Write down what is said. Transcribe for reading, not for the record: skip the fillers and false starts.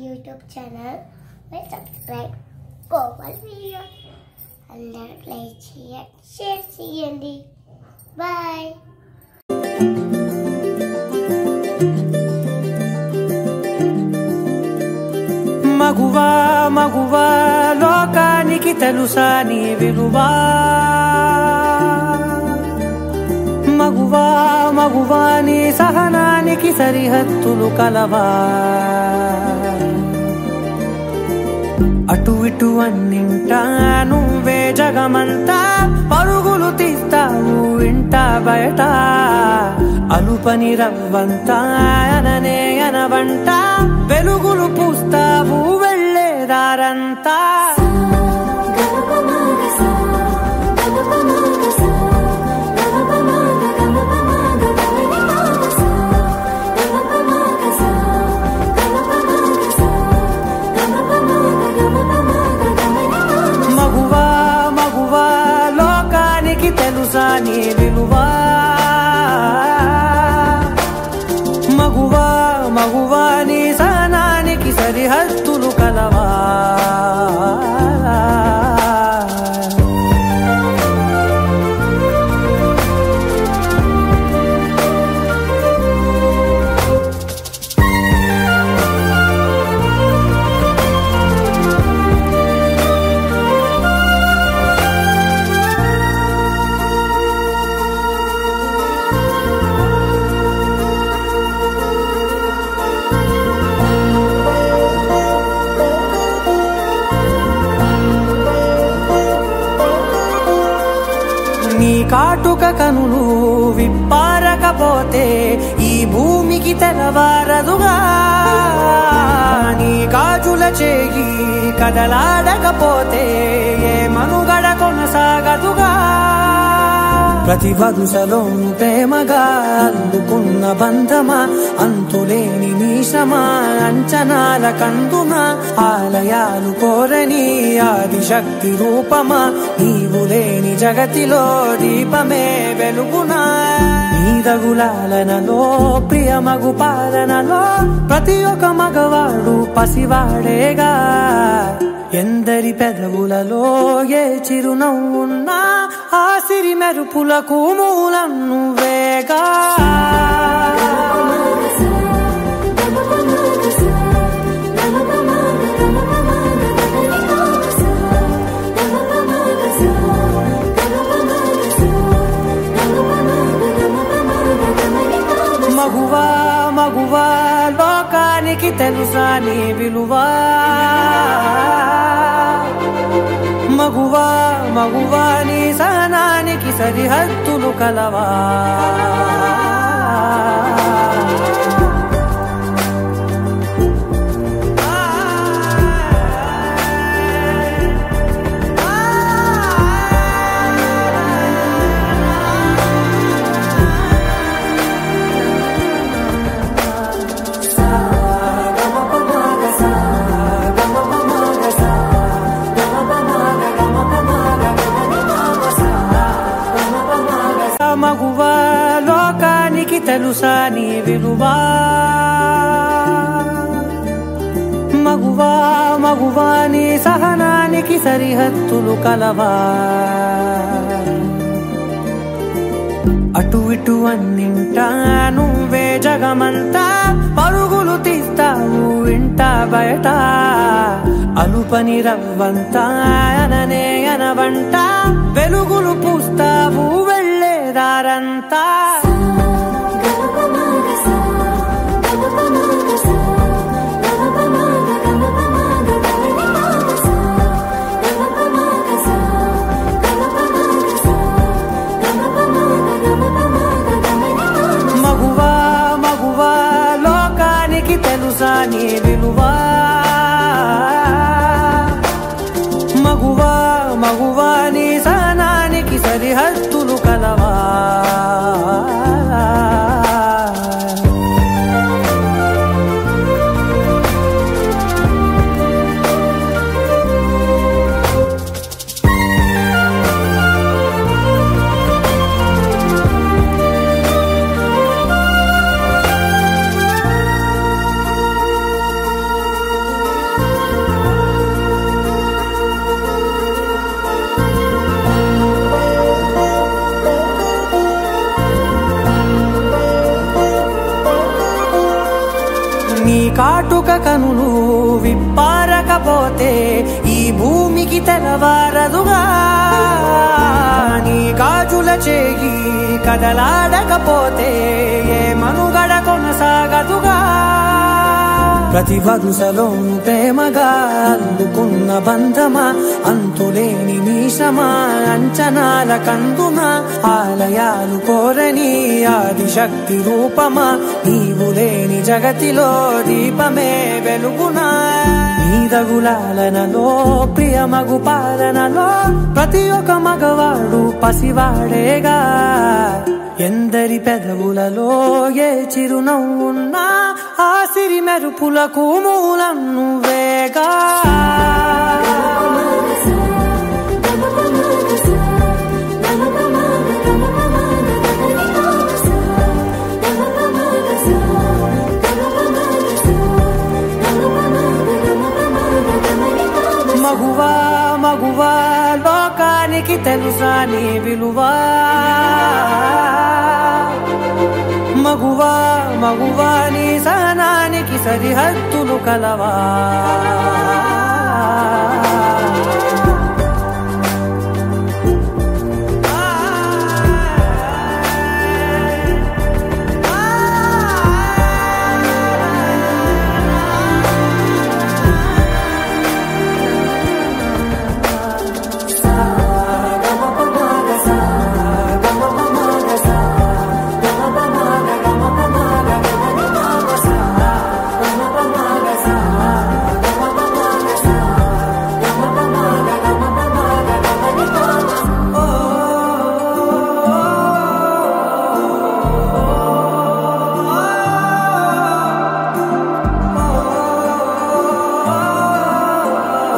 YouTube channel. Please subscribe. Komal video. అందరూ like చేయండి, share చేయండి. బాయ్. మగువా మగువా లోకానికి తెలుసా నీ విలువా, మగువా మగువా నీ సహనానికి సరిహద్దులు కలవా, అటు ఇటు అన్నింటా నువ్వే జగమంతా పరుగులు తీస్తావు ఇంట బయట, అలుపని రవ్వంతా అననే అనవంట వెలుగులు పూస్తావు వెళ్ళేదారంతా. మగువా మగువా లోకానికి తెలుసా నీ విలువా, మగువా మగువా నీ సహనానికి సరిహద్దులు కలవా. నీ కాటుక కనులు విప్పారకపోతే ఈ భూమికి తెలవారదుగా, నీ గాజుల చేయి కదలాడకపోతే ఏ మనుగడ కొనసాగదుగా, ప్రతి వరుసలోను ప్రేమగా అందుకున్న బంధమా, అంతులేని నీ శ్రమ అంచనాల కందుమా, ఆలయాలు కోరని ఆదిశక్తి రూపమా, నీవు లేని జగతిలో దీపమే వెలుగునా, నీ రఘులాలనలో ప్రియమగు పాలనలో ప్రతి ఒక్క మగవాడు పసివాడేగా, ఎందరి పెదవులలో ఏ చిరునవ్వున్నా ఆ సిరి మెరుపులకు మూలం నువ్వేగా. మగువా మగువా లోకానికి తెలుసా నీ విలువా, మగువా మగువా నీ సహనానికి సరిహద్దులు కలవా. మగువా లోకానికి తెలుసా నీ విలువా, మగువా మగువా నీ సహనానికి సరిహద్దులు కలవా, అటు ఇటు అన్నింటా నువ్వే జగమంతా పరుగులు తీస్తావు ఇంట బయట, అలుపని రవ్వంతా అననే అనవంట వెలుగులు పూస్తావు వెళ్ళేదారంతా. మగువా మగువా లోకానికి తెలుసా నీ విలువా, మగువా మగువా నీ సహనానికి సరిహద్దులు కలవా. కాటుక కనులు విప్పారకపోతే ఈ భూమికి తెలవారదుగా నీ గాజుల చేయి కదలాడకపోతే ఏ మనుగడ కొనసాగదుగా ప్రతి వరుసలోను ప్రేమగా అల్లుకున్న బంధమా అంతులేని మీసమా అంచనాల కందున ఆలయాలు కోరని ఆదిశక్తి రూపమా నీవు లేని జగతిలో దీపమే వెలుగునా నీదగులాలనలో ప్రియమగు పాలనలో ప్రతి ఒక్క మగవాడు పసివాడేగా ఎందరి పెదవులలో ఏ చిరునవ్వున్నా ఆ సిరి మెరుపులకు మూలం నువ్వేగా మగువా మగువా లోకానికి తెలుసా నీ విలువా మగువా మగువా నీ సహనానికి సరిహద్దులు కలవా